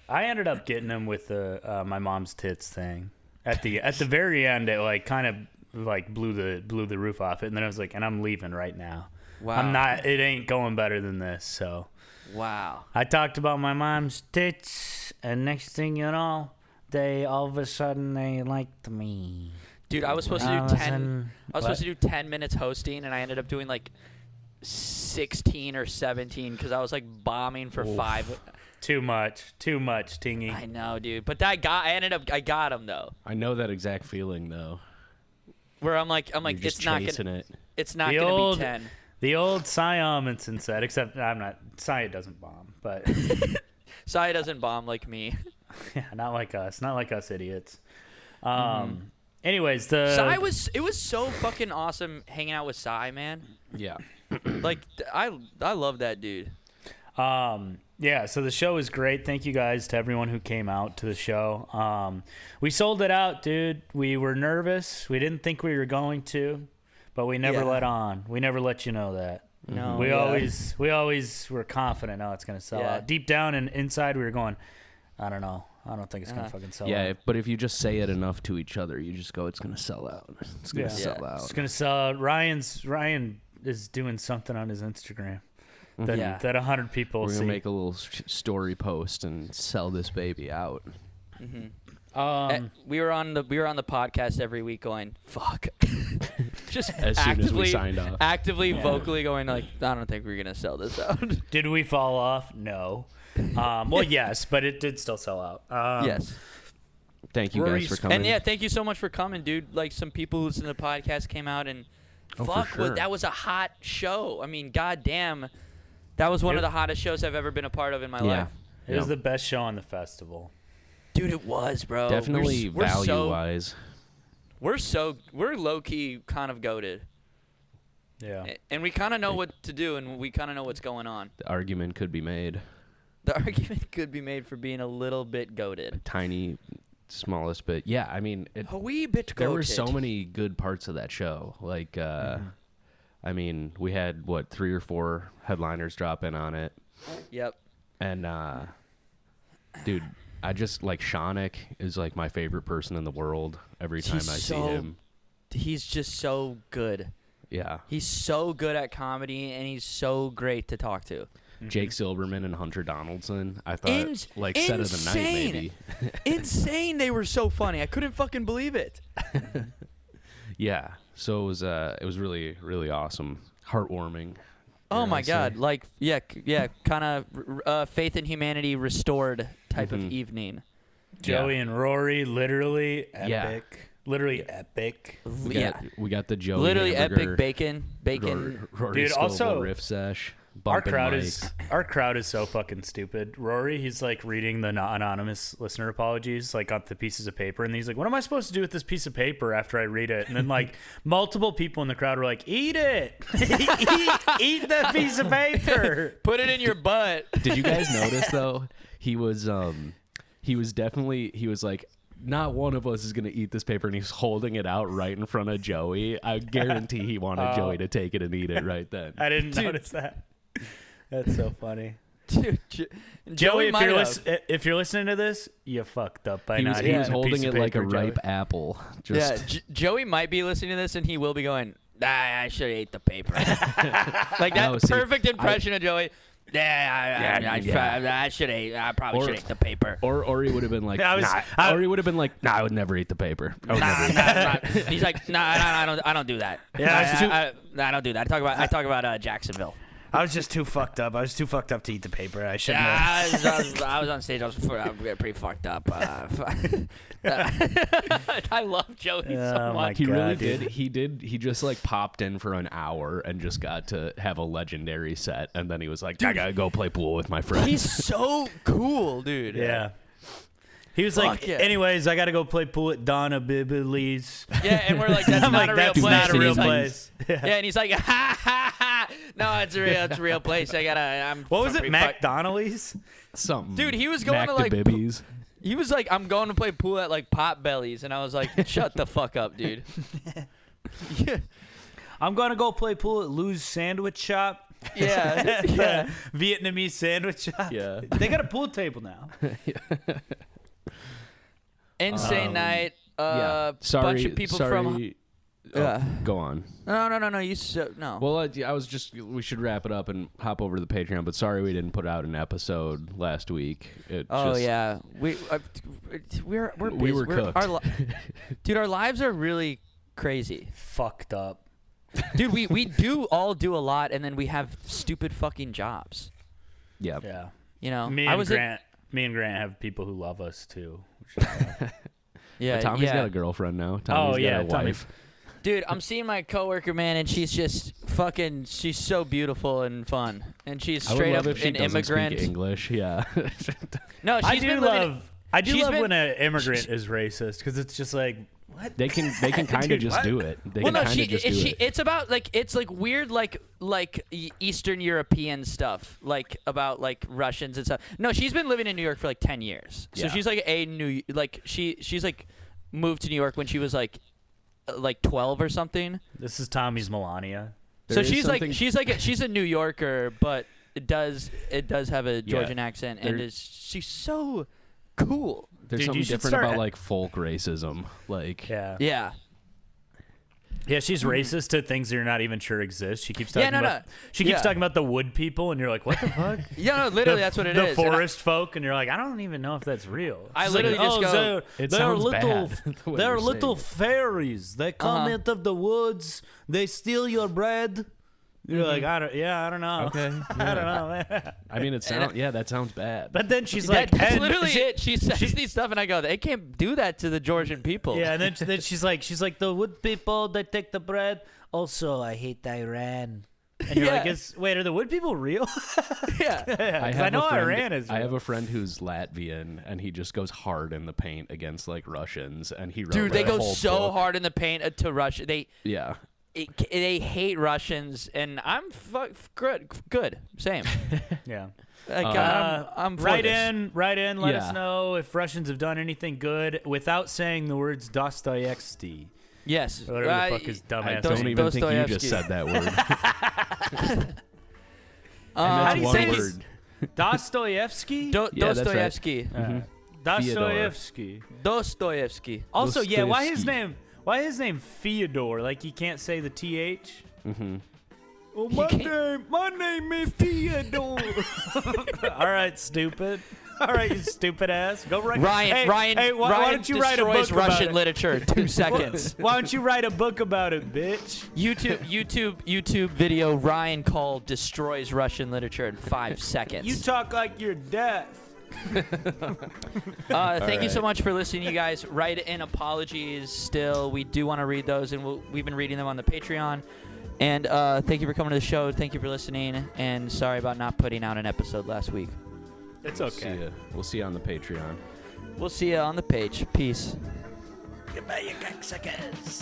I ended up getting him with the my mom's tits thing. At the very end, it like kind of like blew the roof off it, and then I was like, and I'm leaving right now. Wow. I'm not. It ain't going better than this. So Wow. I talked about my mom's tits, and next thing you know, they all of a sudden they liked me. Dude, I was supposed to I do was 10. in- I was what? supposed to do 10 minutes hosting, and I ended up doing like 16 or 17 because I was like bombing for Oof. 5. Too much, Tingy. I know, dude. But I got him though. I know that exact feeling though. Where I'm like, You're just it's not chasing gonna, it. it's not The gonna old- be 10. The old Cy Amundsen said, except I'm not. Cy doesn't bomb, but Sai doesn't bomb like me. yeah, not like us idiots. Anyways, it was so fucking awesome hanging out with Psy, man. Yeah. Like I love that dude. Yeah, so the show is great. Thank you guys to everyone who came out to the show. We sold it out, dude. We were nervous. We didn't think we were going to, but we never let on. We never let you know that. No, We always were confident. No, it's gonna sell out. Deep down and inside, we were going, I don't know. I don't think it's gonna fucking sell out. Yeah, but if you just say it enough to each other, you just go, it's gonna sell out. It's gonna sell out. It's gonna sell out. Ryan is doing something on his Instagram that 100 people We're see. gonna make a little story post and sell this baby out. We were on the podcast every week going, fuck. Just As soon as we signed off. actively vocally going like, I don't think we're gonna sell this out. Did we fall off? No. Well, yes, but it did still sell out. Yes. Thank you guys for coming. And thank you so much for coming, dude. Like some people who listen to the podcast came out and for fuck, sure. that was a hot show. I mean, goddamn, that was one of the hottest shows I've ever been a part of in my life. It was the best show on the festival. Dude, it was, bro. Definitely We're value-wise. We're low-key kind of goated. Yeah. And we kind of know what to do, and we kind of know what's going on. The argument could be made. The argument could be made for being a little bit goated. Tiny, smallest bit. Yeah, I mean, A wee bit goated. there were so many good parts of that show. Like, I mean, we had, 3 or 4 headliners drop in on it. Yep. And, dude, I just, like, Shanik is, like, my favorite person in the world every time I see him. He's just so good. Yeah. He's so good at comedy, and he's so great to talk to. Jake Silberman and Hunter Donaldson, I thought, set of the night, maybe. Insane. They were so funny. I couldn't fucking believe it. Yeah. So it was really, really awesome. Heartwarming. Oh, my say. God. Like, kind of faith in humanity restored type of evening. Joey and Rory, literally epic. Yeah. Literally epic. We got the Joey Literally hamburger, epic bacon. Rory Dude, Scovel also, riff sesh. Our bumping crowd mic. is so fucking stupid. Rory, he's like reading the anonymous listener apologies like on the pieces of paper, and he's like, "What am I supposed to do with this piece of paper after I read it?" And then like multiple people in the crowd were like, "Eat it, eat that piece of paper, Put it in your butt." Did you guys notice though? He was like, not one of us is gonna eat this paper, and he's holding it out right in front of Joey. I guarantee he wanted Joey to take it and eat it right then. I didn't notice that. That's so funny. Dude, Joey, might have. if you're listening to this, you fucked up by He not was eating a piece holding of it like a paper, Joey. ripe apple. Yeah, Just Joey might be listening to this, and he will be going, I should have ate the paper. Like that No, see, perfect impression of Joey. I should have. I probably should have ate the paper. or he would have been like, I would never eat the paper. He's like, I don't do that. Yeah, I don't do that. I talk about Jacksonville. I was just too fucked up. I was too fucked up to eat the paper. I shouldn't Yeah, have. I was on stage. I was pretty fucked up. I love Joey so Oh my much. He really God, dude. did. He just like popped in for an hour and just got to have a legendary set, and then he was like, I gotta go play pool with my friends. He's so cool, dude. Yeah. He was like, Fuck yeah. anyways, I got to go play pool at Donna Bibley's. Yeah, and we're like, that's I'm not like, a real that's place. not a And real he's like- place. Yeah, and he's like, ha ha ha. No, it's a real place. What was it, pretty Mac Donnelly's? Something. Dude, he was going to, like, Bibbies. He was like, I'm going to play pool at like Potbellies, and I was like, shut the fuck up, dude. Yeah. I'm going to go play pool at Lou's Sandwich Shop. Yeah. Yeah. Vietnamese sandwich shop. Yeah. They got a pool table now. Insane night. Yeah. Sorry. Bunch of people from. Oh, go on. No. You no. Well, I was just. We should wrap it up and hop over to the Patreon. But sorry we didn't put out an episode last week. Yeah. We're busy. We were We're- cooked. Dude, our lives are really crazy. Fucked up. Dude, we do all do a lot, and then we have stupid fucking jobs. Yeah. Yeah. You know, Me and Grant have people who love us too. Which is, Yeah, But Tommy's got a girlfriend now. Tommy's got a Tommy. wife. Dude, I'm seeing my coworker, man, and she's just fucking. She's so beautiful and fun, and she's I would straight love up if she an doesn't immigrant. speak English. Yeah. No, I she's do been love. living. I do she's love been- when an immigrant is racist because it's just like, What? They can kind of Dude, just what? do it. They Well, can no, kind of just do it. it's about like it's like weird like Eastern European stuff, like about like Russians and stuff. No, she's been living in New York for like 10 years. So Yeah. she's like she's like moved to New York when she was like 12 or something. This is Tommy's Melania. There So is she's something- she's a New Yorker, but it does have a Georgian accent, and There- she's so cool. There's Dude, something you should different start about a- like folk racism. Like Yeah. Yeah. Yeah, she's racist to things that you're not even sure exist. She keeps Yeah, talking about she keeps Yeah. talking about the wood people, and you're like, what the fuck? Yeah, no, literally, The- that's what it the is. And forest folk, and you're like, I don't even know if that's real. I She's literally like, just oh, go- they're, It they're sounds little, bad, the way they're you're little saying fairies. They come Uh-huh. out of the woods. They steal your bread. You're like, I don't know. Okay, I don't know. Man. I mean, that sounds bad. But then she's like, that's and literally she- it. She says these stuff, and I go, they can't do that to the Georgian people. Yeah, and then she's like, the wood people, they take the bread. Also, I hate Iran. And you're like, wait, are the wood people real? yeah. Yeah, 'cause I know Iran is. I real. have a friend who's Latvian, and he just goes hard in the paint against like Russians, and he wrote Dude, they a go whole so book. hard in the paint to Russia. Yeah, They hate Russians, and I'm good. Same. Yeah. Like, I'm for write this. in. Let us Yeah. know if Russians have done anything good without saying the words Dostoevsky. Yes. Or whatever the fuck his dumb I ass don't name even is. think you just Dostoevsky. said that word. How That's do you one say it? word. Dostoevsky? Yeah, that's right. Dostoevsky. Dostoevsky. Dostoevsky. Also, yeah, why his Dostoevsky. name? Why his name Fyodor? Like he can't say the th. Mm-hmm. Oh, can't- my name is Fyodor. All right, stupid. All right, you stupid ass. Go write. Ryan Hey, why Ryan don't you write a book destroys about Russian it? literature in 2 seconds. Why don't you write a book about it, bitch? YouTube video Ryan Call destroys Russian literature in 5 seconds. You talk like you're deaf. Thank you so much for listening, you guys. Write in apologies still. We do want to read those, and we've been reading them on the Patreon. And thank you for coming to the show. Thank you for listening. And sorry about not putting out an episode last week. It's See ya. We'll see you on the Patreon. We'll see you on the page. Peace. Goodbye, you cocksuckers.